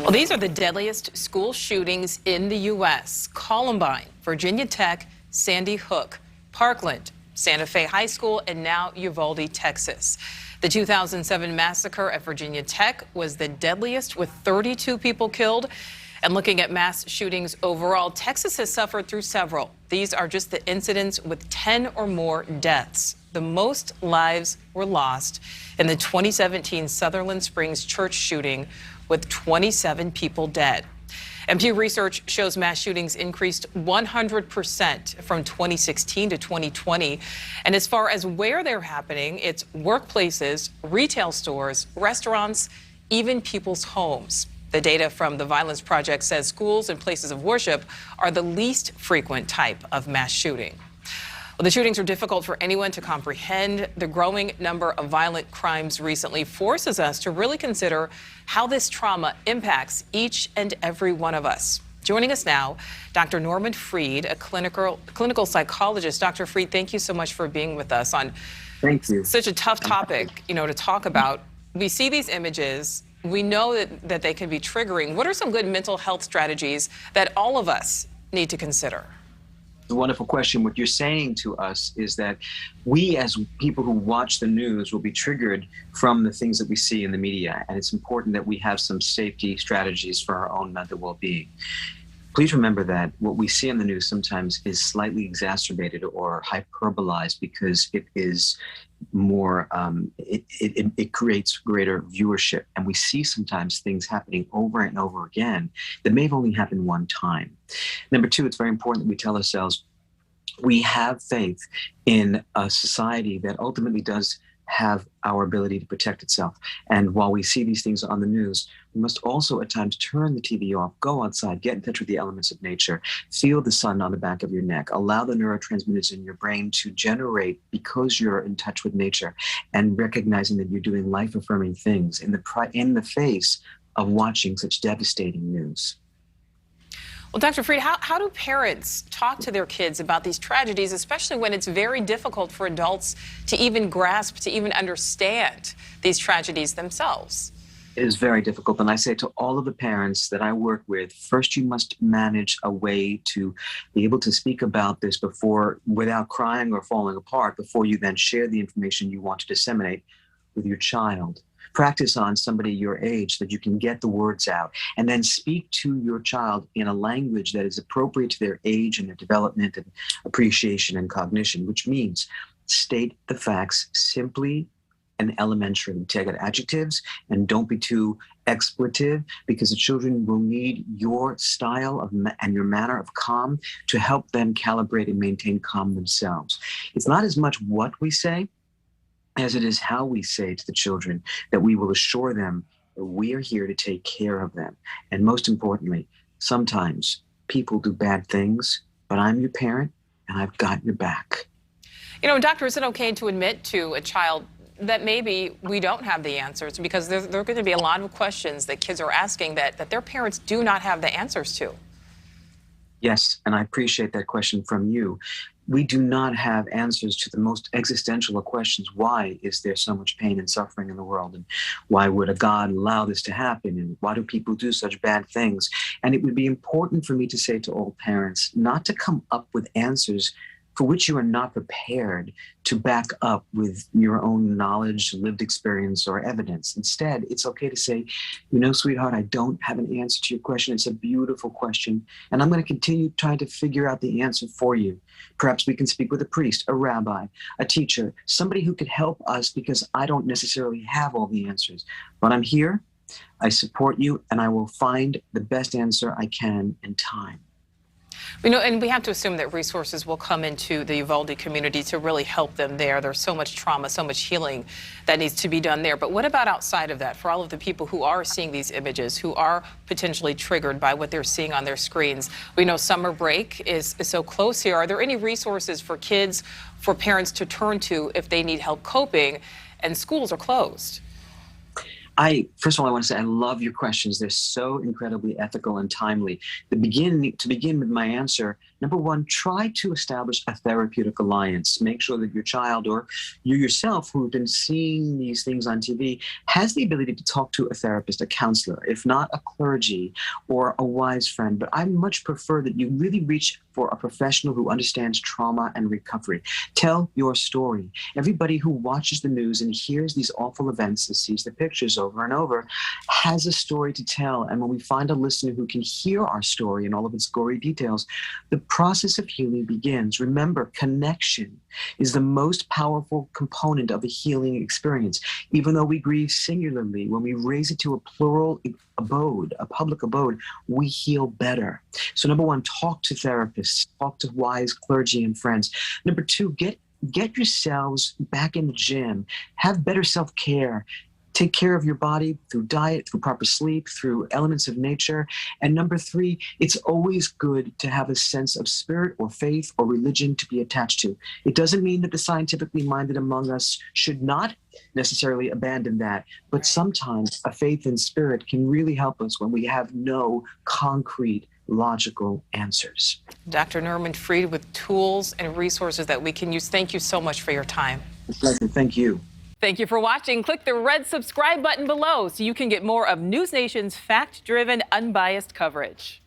Well, these are the deadliest school shootings in the U.S. Columbine, Virginia Tech, Sandy Hook, Parkland, Santa Fe High School, and now Uvalde, Texas. The 2007 massacre at Virginia Tech was the deadliest, with 32 people killed. And looking at mass shootings overall, Texas has suffered through several. These are just the incidents with 10 or more deaths. The most lives were lost in the 2017 Sutherland Springs church shooting, with 27 people dead. And Pew Research shows mass shootings increased 100% from 2016 to 2020. And as far as where they're happening, it's workplaces, retail stores, restaurants, even people's homes. The data from the Violence Project says schools and places of worship are the least frequent type of mass shooting. Well, the shootings are difficult for anyone to comprehend. The growing number of violent crimes recently forces us to really consider how this trauma impacts each and every one of us. Joining us now, Dr. Norman Freed, a clinical psychologist. Dr. Freed, thank you so much for being with us on Thank you. Such a tough topic, to talk about. We see these images. We know that they can be triggering. What are some good mental health strategies that all of us need to consider? It's a wonderful question. What you're saying to us is that we, as people who watch the news, will be triggered from the things that we see in the media. And it's important that we have some safety strategies for our own mental well-being. Please remember that what we see on the news sometimes is slightly exacerbated or hyperbolized because it is more, it creates greater viewership. And we see sometimes things happening over and over again that may have only happened one time. Number two, it's very important that we tell ourselves we have faith in a society that ultimately does have our ability to protect itself. And while we see these things on the news, we must also at times turn the TV off, go outside, get in touch with the elements of nature, feel the sun on the back of your neck, allow the neurotransmitters in your brain to generate because you're in touch with nature, and recognizing that you're doing life-affirming things in the face of watching such devastating news. Well, Dr. Freed, how do parents talk to their kids about these tragedies, especially when it's very difficult for adults to even grasp, to even understand these tragedies themselves? It is very difficult. And I say to all of the parents that I work with, first, you must manage a way to be able to speak about this without crying or falling apart, before you then share the information you want to disseminate with your child. Practice on somebody your age so that you can get the words out, and then speak to your child in a language that is appropriate to their age and their development and appreciation and cognition, which means state the facts simply and elementarily. Take out adjectives and don't be too expletive, because the children will need your style and your manner of calm to help them calibrate and maintain calm themselves. It's not as much what we say as it is how we say to the children that we will assure them that we are here to take care of them. And most importantly, sometimes people do bad things, but I'm your parent and I've got your back. Doctor, is it okay to admit to a child that maybe we don't have the answers? Because there are going to be a lot of questions that kids are asking that their parents do not have the answers to. Yes, and I appreciate that question from you. We do not have answers to the most existential of questions. Why is there so much pain and suffering in the world? And why would a God allow this to happen? And why do people do such bad things? And it would be important for me to say to all parents not to come up with answers for which you are not prepared to back up with your own knowledge, lived experience, or evidence. Instead, it's okay to say, sweetheart, I don't have an answer to your question. It's a beautiful question, and I'm going to continue trying to figure out the answer for you. Perhaps we can speak with a priest, a rabbi, a teacher, somebody who could help us, because I don't necessarily have all the answers. But I'm here, I support you, and I will find the best answer I can in time. And we have to assume that resources will come into the Uvalde community to really help them there. There's so much trauma, so much healing that needs to be done there. But what about outside of that, for all of the people who are seeing these images, who are potentially triggered by what they're seeing on their screens? We know summer break is so close here. Are there any resources for kids, for parents to turn to if they need help coping and schools are closed? First of all, I want to say I love your questions. They're so incredibly ethical and timely. To begin with my answer, number one, try to establish a therapeutic alliance. Make sure that your child or you yourself, who've been seeing these things on TV, has the ability to talk to a therapist, a counselor, if not a clergy or a wise friend. But I much prefer that you really reach for a professional who understands trauma and recovery. Tell your story. Everybody who watches the news and hears these awful events and sees the pictures over and over has a story to tell. And when we find a listener who can hear our story in all of its gory details, the process of healing begins. Remember, connection is the most powerful component of a healing experience. Even though we grieve singularly, when we raise it to a plural abode, a public abode, we heal better. So number one, talk to therapists, talk to wise clergy and friends. Number two, get yourselves back in the gym, have better self-care. Take care of your body through diet, through proper sleep, through elements of nature. And number three, it's always good to have a sense of spirit or faith or religion to be attached to. It doesn't mean that the scientifically minded among us should not necessarily abandon that, but sometimes a faith in spirit can really help us when we have no concrete logical answers. Dr. Norman Fried with tools and resources that we can use. Thank you so much for your time. It's a pleasure. Thank you. Thank you for watching. Click the red subscribe button below so you can get more of NewsNation's fact-driven, unbiased coverage.